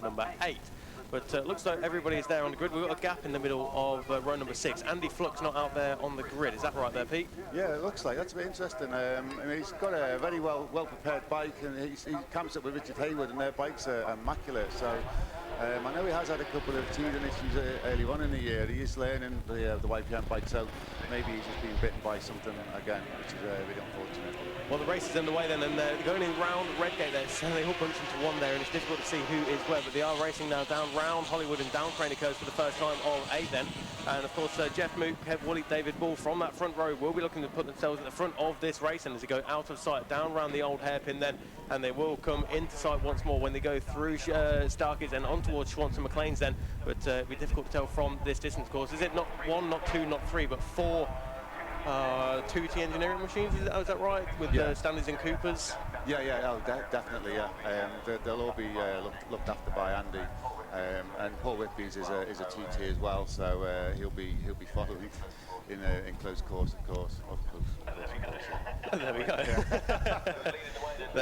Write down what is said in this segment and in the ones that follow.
number 8. But looks like everybody is there on the grid. We've got a gap in the middle of row number 6. Andy Fluck's not out there on the grid. Is that right there, Pete? Yeah, it looks like. That's a bit interesting. I mean, he's got a very well prepared bike, and he comes up with Richard Hayward, and their bikes are immaculate. So I know he has had a couple of teething issues early on in the year. He is learning the YPM bike, so maybe he's just been bitten by something again, which is really unfortunate. Well, the race is underway then, and they're going in round Redgate there, so they all bunch into one there, and it's difficult to see who is where, but they are racing now down round Hollywood and down Craney Coast for the first time of 8 then. And of course, Jeff Mook, Kev Woolley, David Ball from that front row will be looking to put themselves at the front of this race, and as they go out of sight down round the old hairpin then, and they will come into sight once more when they go through Starkey's and on towards Schwantz McLean's then, but it'll be difficult to tell from this distance, of course. Is it not 1, not 2, not 3, but 4 2T engineering machines, is that right, with Stanleys and Coopers? Yeah, definitely, yeah. They'll all be looked after by Andy, and Paul Whitby's is a TT as well, so he'll be following in close course, of course. There we go.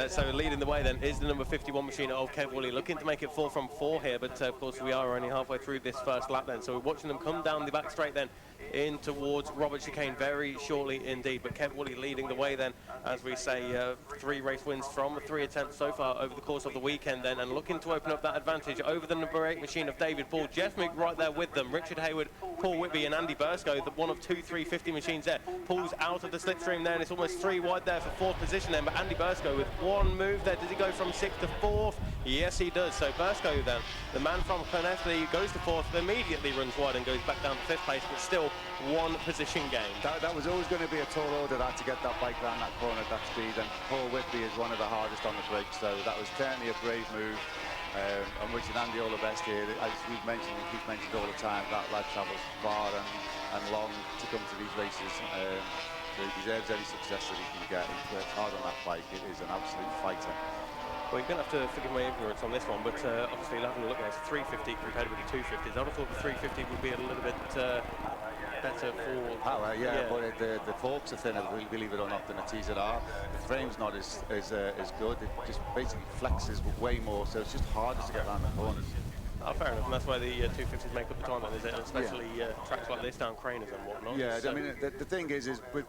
So leading the way then is the number 51 machine of Kev Woolley, looking to make it 4 from 4 here, but of course we are only halfway through this first lap then, so we're watching them come down the back straight then in towards Robert Chicane very shortly indeed, but Kev Woolley leading the way then, as we say, 3 race wins from the 3 attempts so far over the course of the weekend then, and looking to open up that advantage over the number 8 machine of David Ball. Jeff Mook right there with them, Richard Hayward, Paul Whitby and Andy Bursko, the one of 2 350 machines there. Paul's out of the slipstream there, and it's almost 3 wide there for 4th position then, but Andy Bursko with one move there. Does he go from 6th to 4th? Yes, he does. So Bursko then, the man from Clonethley, goes to 4th, immediately runs wide and goes back down to 5th place, but still 1 position gain. That was always going to be a tall order, that, to get that bike around that corner at that speed, and Paul Whitby is one of the hardest on the break, so that was certainly a brave move. I'm wishing Andy all the best here. As we've mentioned, and keep mentioned all the time, that lad travels far and long to come to these races. So he deserves any success that he can get. He works hard on that bike. It is an absolute fighter. Well, you're going to have to forgive my ignorance on this one, but obviously having a look at it, it's 350 compared with the 250s. I would have thought the 350 would be a little bit better for power, but the forks are thinner, believe it or not, than a TZR. The frame's not as good. It just basically flexes way more, so it's just harder to get around the corners. Oh, fair enough, and that's why the 250s make up the time then, is it? Especially tracks like this down Craners and whatnot. Yeah, so I mean, the thing is with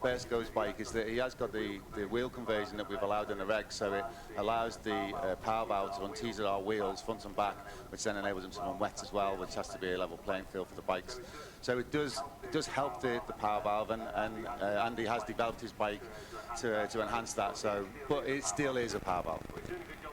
Bursko's bike is that he has got the wheel conversion that we've allowed in the reg, so it allows the power valve to run TZR wheels front and back, which then enables them to run wet as well, which has to be a level playing field for the bikes. So it does help the power valve, and Andy has developed his bike to enhance that. So, but it still is a power valve.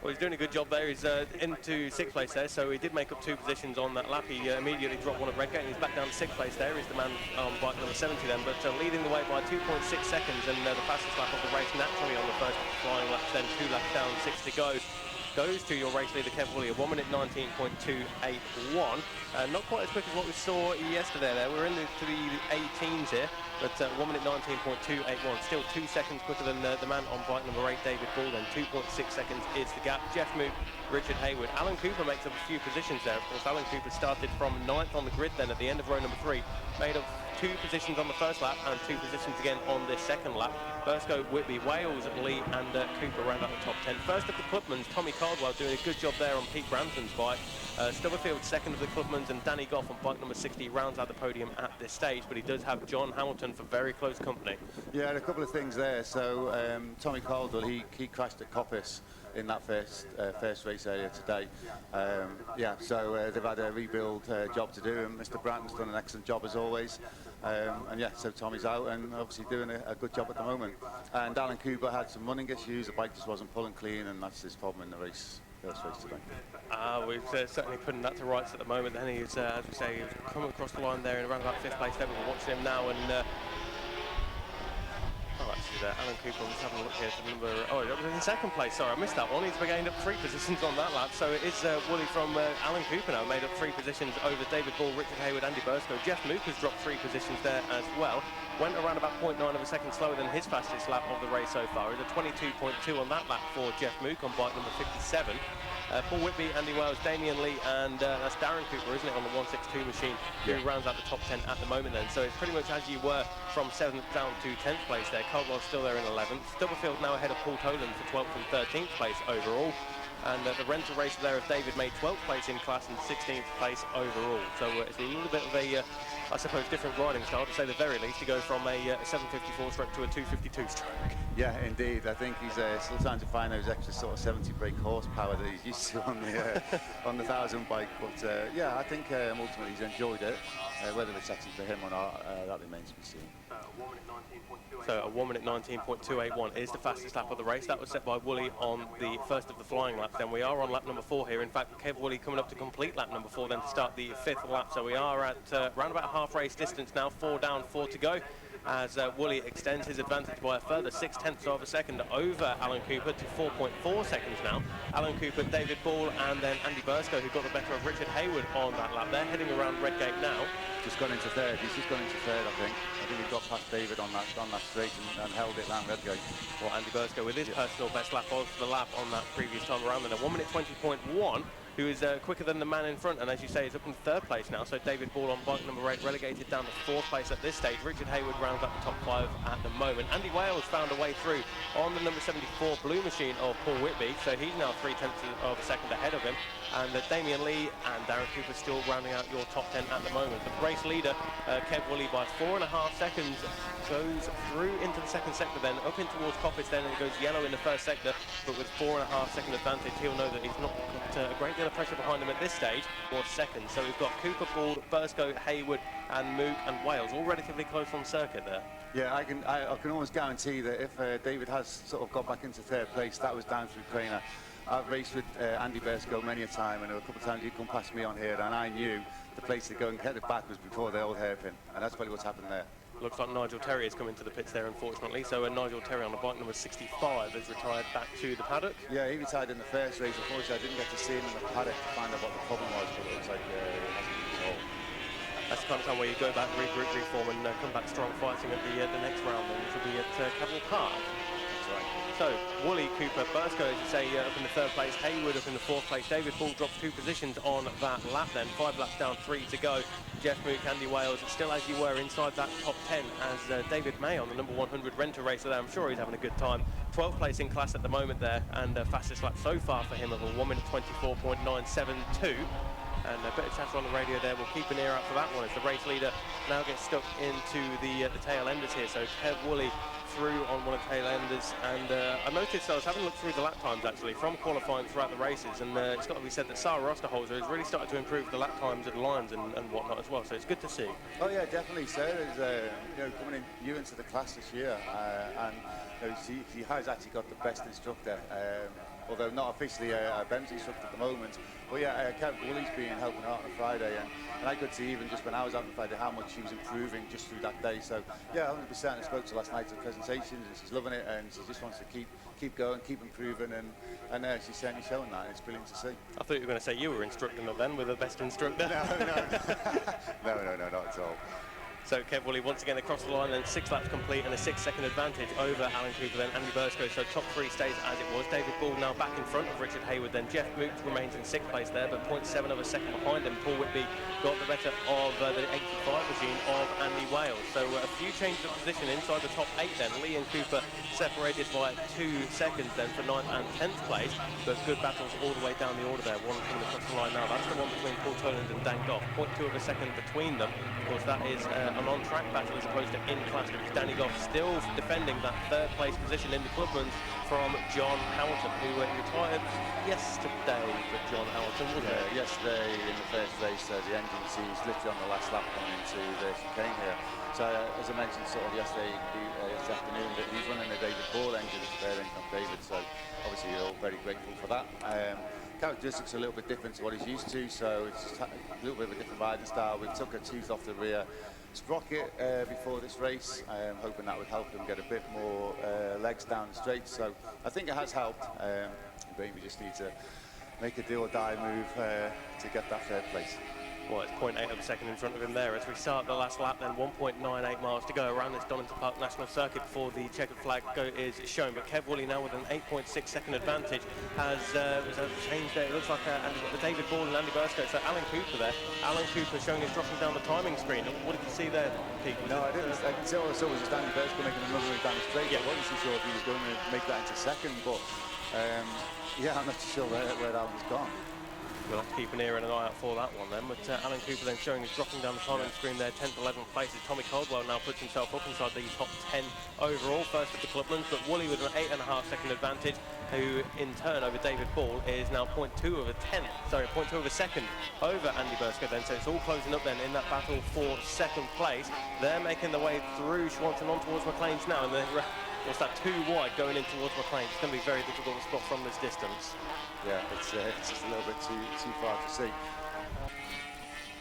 Well, he's doing a good job there. He's into 6th place there, so he did make up 2 positions on that lap. He immediately dropped 1 at Redgate, and he's back down to 6th place there. He's the man on bike number 70 then, but leading the way by 2.6 seconds, and the fastest lap of the race naturally on the first flying laps, then 2 laps down, 6 to go. Goes to your race leader, Kev Woolley, a 1 minute 19.281. Not quite as quick as what we saw yesterday there. We're into the 18s here, but 1 minute 19.281. Still 2 seconds quicker than the man on bike number 8, David Ball, then 2.6 seconds is the gap. Jeff Mook, Richard Hayward. Alan Cooper makes up a few positions there. Of course, Alan Cooper started from 9th on the grid then at the end of row number 3. Made up 2 positions on the first lap and 2 positions again on this second lap. Bursko, Whitby, Wales, Lee and Cooper round out the top 10. First of the Clubmans, Tommy Caldwell doing a good job there on Pete Branson's bike. Stubberfield second of the Clubmans, and Danny Goff on bike number 60 rounds out the podium at this stage, but he does have John Hamilton for very close company. Yeah, a couple of things there. So Tommy Caldwell, he crashed at Coppice in that first race area today. So they've had a rebuild job to do, and Mr. Bratton's done an excellent job as always. So Tommy's out and obviously doing a good job at the moment. And Alan Cooper had some running issues. The bike just wasn't pulling clean, and that's his problem in the race. First race today. We're certainly putting that to rights at the moment. Then he's, as we say, he's coming across the line there in around about 5th place. There we're watching him now, and Alan Cooper was having a look here for the number. Oh, it was in 2nd place. Sorry, I missed that one. He's gained up 3 positions on that lap. So it is Woolley from Alan Cooper now, made up 3 positions over David Ball, Richard Hayward, Andy Bursko. Jeff Mook has dropped 3 positions there as well. Went around about 0.9 of a second slower than his fastest lap of the race so far. It's a 22.2 on that lap for Jeff Mook on bike number 57. Paul Whitby, Andy Wells, Damien Lee, and that's Darren Cooper, isn't it, on the 162 machine, who rounds out the top 10 at the moment then. So it's pretty much as you were from 7th down to 10th place there. Caldwell's still there in 11th. Stubberfield now ahead of Paul Toland for 12th and 13th place overall. And the rental race there of David made 12th place in class and 16th place overall. So it's a little bit of a, I suppose, different riding style, to say the very least, to go from a 754 stroke to a 252 stroke. Yeah, indeed. I think he's still trying to find those extra sort of 70 brake horsepower that he's used to on the on the 1000 bike. But yeah, I think ultimately he's enjoyed it. Whether it's actually for him or not, that remains to be seen. So a 1 minute 19.281 is the fastest lap of the race. That was set by Woolley on the first of the flying laps. Then we are on lap number 4 here. In fact, Kev Woolley coming up to complete lap number 4 then to start the 5th lap. So we are at around about half race distance now, 4 down, 4 to go, as Woolley extends his advantage by a further 0.6 of a second over Alan Cooper to 4.4 seconds now. Alan Cooper, David Ball, and then Andy Bursko, who got the better of Richard Hayward on that lap. They're heading around Redgate now. Just gone into third. He's just gone into third, I think. I think he got past David on that straight and held it round Redgate. Well, Andy Bursko with his personal best lap of the lap on that previous time around, then a 1 minute 20.1. Who is quicker than the man in front, and as you say, is up in 3rd place now. So David Ball on bike number 8 relegated down to 4th place at this stage. Richard Hayward rounds up the top 5 at the moment. Andy Wales found a way through on the number 74 blue machine of Paul Whitby, so he's now 0.3 of a second ahead of him. And Damien Lee and Darren Cooper still rounding out your top 10 at the moment. But the race leader, Kev Woolley, by 4.5 seconds, goes through into the 2nd sector, then up in towards Coppice, then it goes yellow in the 1st sector, but with 4.5 second advantage, he'll know that he's not got a great deal of pressure behind him at this stage, or second. So we've got Cooper, Ball, Bursko, Hayward, and Moog and Wales, all relatively close on circuit there. Yeah, I can almost guarantee that if David has sort of got back into 3rd place, that was down through Craner. I've raced with Andy Bursko many a time, and a couple of times he'd come past me on here, and I knew the place to go and get it back was before the old hairpin, and that's probably what's happened there. Looks like Nigel Terry has come into the pits there, unfortunately. So Nigel Terry on the bike number 65 has retired back to the paddock. Yeah, he retired in the first race. Unfortunately, I didn't get to see him in the paddock to find out what the problem was, but it looks like it hasn't been resolved. That's the kind of time where you go back, regroup, reform, and come back strong fighting at the next round, then, which will be at Capital Park. That's right. So, Woolley, Cooper, Bursko, as you say, up in the 3rd place, Hayward up in the 4th place, David Ball drops 2 positions on that lap then, 5 laps down, 3 to go. Jeff Mook, Andy Wales, still as you were inside that top 10, as David May on the number 100 Renter racer there. I'm sure he's having a good time. 12th place in class at the moment there, and fastest lap so far for him of a 1 minute 24.972. And a bit of chatter on the radio there. We'll keep an ear out for that one as the race leader now gets stuck into the tail enders here. So Kev Woolley through on one of the tail enders, and I noticed, I was having a look through the lap times actually from qualifying throughout the races, and it's got to be said that Sarah Osterholzer has really started to improve the lap times at Lions and whatnot as well, so it's good to see. Oh yeah, definitely. Sarah's coming in new into the class this year, and she has actually got the best instructor, although not officially a Bemsee instructor at the moment. But yeah, Kev Woolley's been helping her out on Friday, and I could see even just when I was out on Friday how much she was improving just through that day. So yeah, 100%. I spoke to her last night at the presentations, and she's loving it, and she just wants to keep going, keep improving, and she's certainly showing that, and it's brilliant to see. I thought you were going to say you were instructing her then with the best instructor. No, not at all. So Kev Woolley once again across the line, then 6 laps complete and a 6 second advantage over Alan Cooper, then Andy Bursko. So top 3 stays as it was. David Ball now back in front of Richard Hayward, then Jeff Mook remains in 6th place there, but 0.7 of a second behind him. Paul Whitby got the better of the 85 machine of Andy Wales. So a few changes of position inside the top 8 then. Lee and Cooper separated by 2 seconds then for 9th and 10th place, but good battles all the way down the order there. One coming across the line now. That's the one between Paul Toland and Dan Goff. 0.2 of a second between them. Of course, that is an on-track battle as opposed to in-class. It's Danny Goff still defending that 3rd place position in the clubman's from John Hamilton, who retired yesterday for John Hamilton, wasn't it? Yesterday in the first race, the engine seems literally on the last lap coming into the chicane here. So as I mentioned sort of yesterday, this afternoon, that he's running a David Ball engine there from David, so obviously we're all very grateful for that. Characteristics are a little bit different to what he's used to, so it's just a little bit of a different riding style. We took a tooth off the rear sprocket before this race, hoping that would help him get a bit more legs down the straight. So I think it has helped, but we just need to make a do or die move to get that 3rd place. Well, it's 0.8 of a second in front of him there as we start the last lap, then 1.98 miles to go around this Donington Park National Circuit before the checkered flag is shown. But Kev Woolley now with an 8.6 second advantage has changed there. It looks like the David Ball and Andy Bursko. So Alan Cooper there. Alan Cooper showing his dropping down the timing screen. What did you see there, Pete? No, I didn't. I can see all I saw was just Andy Bursko making another move down the straight. Yeah. I wasn't too sure if he was going to make that into second, but Yeah, I'm not too sure where that one's gone. We'll have to keep an ear and an eye out for that one then. But Alan Cooper then showing us dropping down the timing screen there, 10th, 11th place. As Tommy Caldwell now puts himself up inside the top 10 overall, first of the Clubmans. But Woolley with an 8.5 second advantage, who in turn over David Ball is now 0.2 of a second over Andy Bursko then. So it's all closing up then in that battle for second place. They're making their way through Schwartz and on towards McLean's now. And then what's that, too wide going in towards McLean. It's going to be very difficult to spot from this distance. Yeah, it's just a little bit too far to see.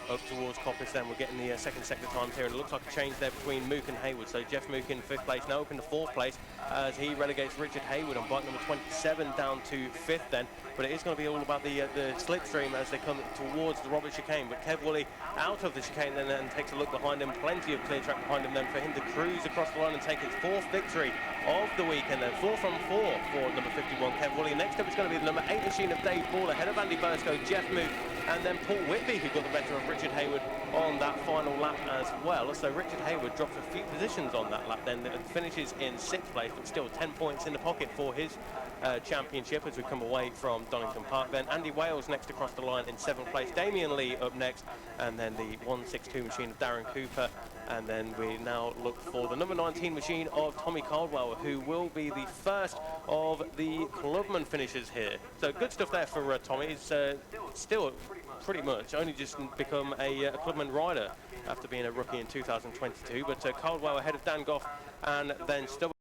Up towards Coppice then, we're getting the second sector times here, and it looks like a change there between Mook and Hayward. So Jeff Mook in 5th place, now up in the 4th place as he relegates Richard Hayward on bike number 27 down to 5th then. But it is going to be all about the slipstream as they come towards the Robert chicane. But Kev Woolley out of the chicane then and takes a look behind him. Plenty of clear track behind him then for him to cruise across the line and take his 4th victory of the weekend then. 4 from 4 for number 51 Kev Woolley. Next up is going to be the number 8 machine of Dave Ball ahead of Andy Bursko, Jeff Mook, and then Paul Whitby, who got the better of Richard Hayward on that final lap as well. So Richard Hayward drops a few positions on that lap then, finishes in 6th place, but still 10 points in the pocket for his championship as we come away from Donington Park. Then Andy Wales next across the line in 7th place, Damien Lee up next, and then the 162 machine of Darren Cooper. And then we now look for the number 19 machine of Tommy Caldwell, who will be the first of the Clubman finishers here. So good stuff there for Tommy. He's still pretty much only just become a Clubman rider after being a rookie in 2022. But Caldwell ahead of Dan Goff and then Stubbs.